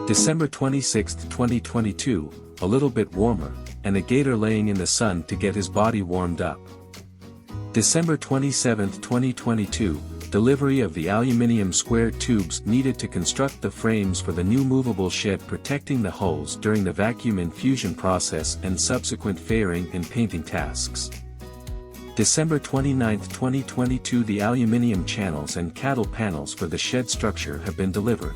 December 26, 2022, a little bit warmer, and a gator laying in the sun to get his body warmed up. December 27, 2022, delivery of the aluminium square tubes needed to construct the frames for the new movable shed protecting the hulls during the vacuum infusion process and subsequent fairing and painting tasks. December 29, 2022, the aluminium channels and cattle panels for the shed structure have been delivered.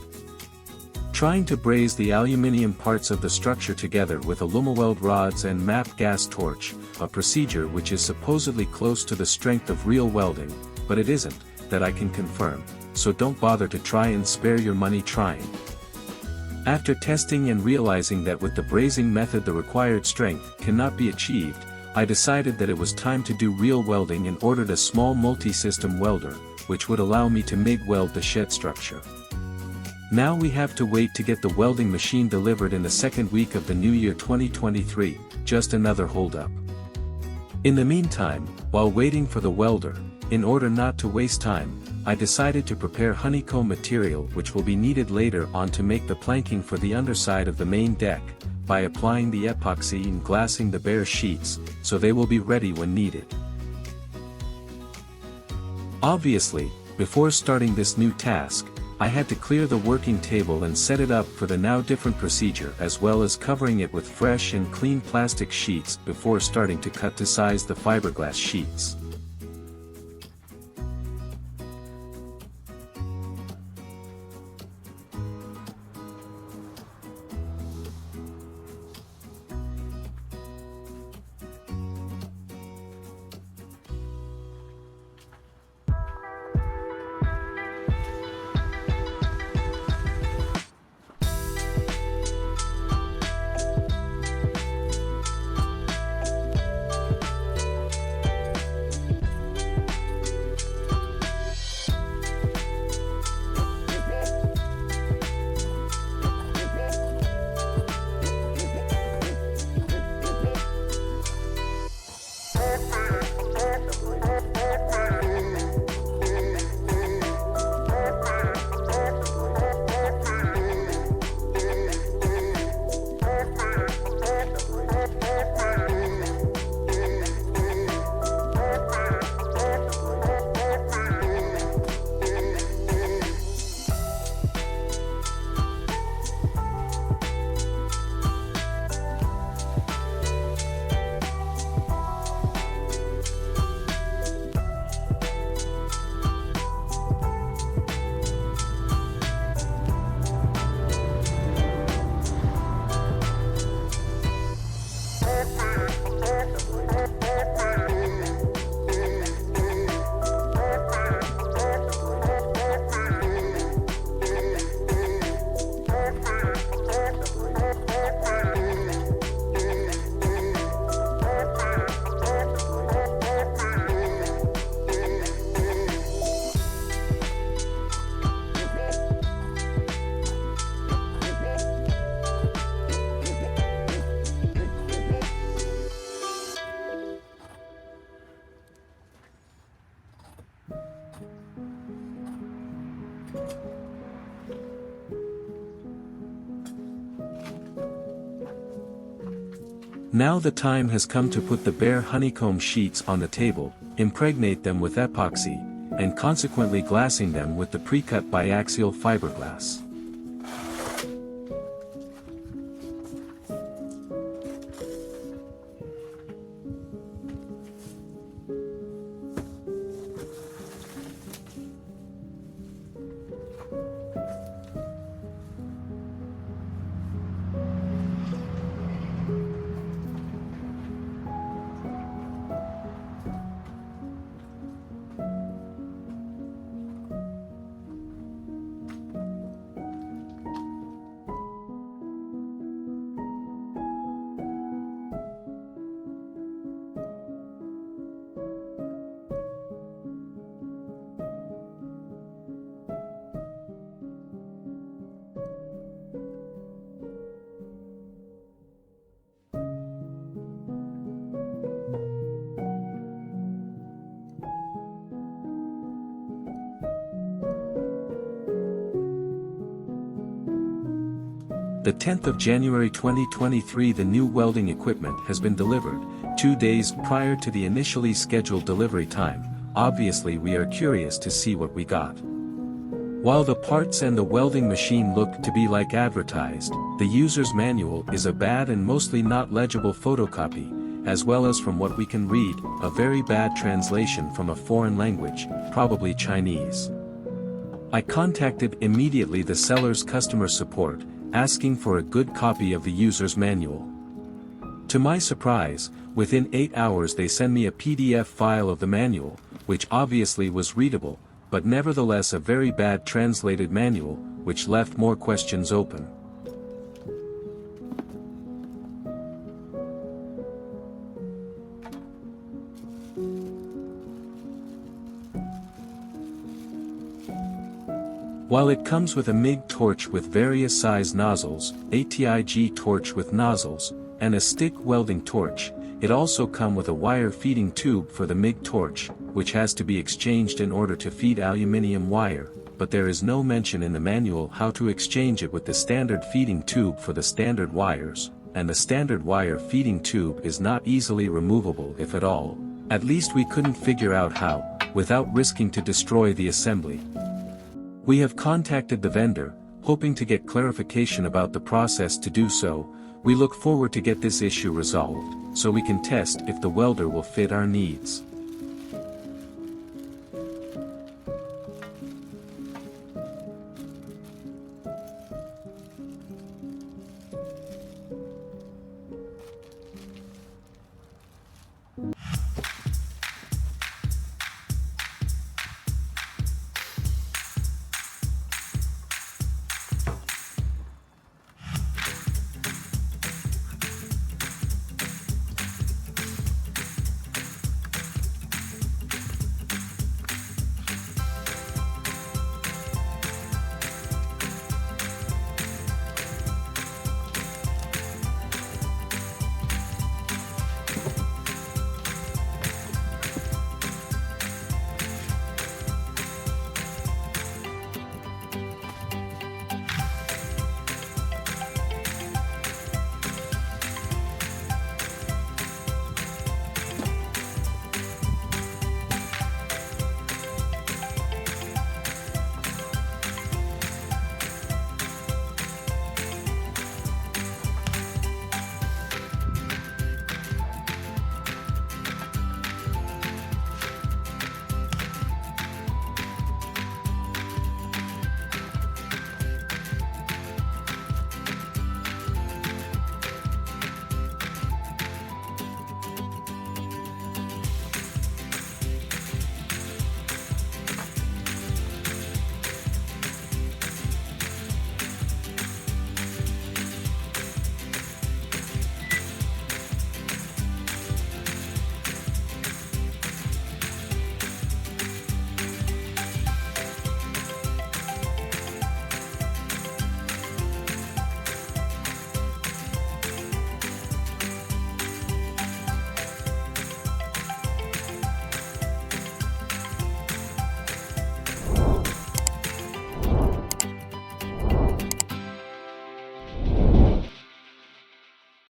Trying to braze the aluminium parts of the structure together with AlumiWeld rods and MAP gas torch, a procedure which is supposedly close to the strength of real welding, but it isn't, that I can confirm, so don't bother to try and spare your money trying. After testing and realizing that with the brazing method the required strength cannot be achieved, I decided that it was time to do real welding and ordered a small multi-system welder, which would allow me to MIG weld the shed structure. Now we have to wait to get the welding machine delivered in the second week of the new year 2023, just another holdup. In the meantime, while waiting for the welder, in order not to waste time, I decided to prepare honeycomb material which will be needed later on to make the planking for the underside of the main deck, by applying the epoxy and glassing the bare sheets, so they will be ready when needed. Obviously, before starting this new task, I had to clear the working table and set it up for the now different procedure as well as covering it with fresh and clean plastic sheets before starting to cut to size the fiberglass sheets. Now the time has come to put the bare honeycomb sheets on the table, impregnate them with epoxy, and consequently glassing them with the pre-cut biaxial fiberglass. The 10th of January 2023, the new welding equipment has been delivered, 2 days prior to the initially scheduled delivery time. Obviously we are curious to see what we got. While the parts and the welding machine look to be like advertised, the user's manual is a bad and mostly not legible photocopy, as well as from what we can read, a very bad translation from a foreign language, probably Chinese. I contacted immediately the seller's customer support, asking for a good copy of the user's manual. To my surprise, within 8 hours they sent me a PDF file of the manual, which obviously was readable, but nevertheless a very bad translated manual, which left more questions open. While it comes with a MIG torch with various size nozzles, a TIG torch with nozzles, and a stick welding torch, it also comes with a wire feeding tube for the MIG torch, which has to be exchanged in order to feed aluminium wire, but there is no mention in the manual how to exchange it with the standard feeding tube for the standard wires, and the standard wire feeding tube is not easily removable if at all. At least we couldn't figure out how, without risking to destroy the assembly. We have contacted the vendor, hoping to get clarification about the process to do so. We look forward to get this issue resolved, so we can test if the welder will fit our needs.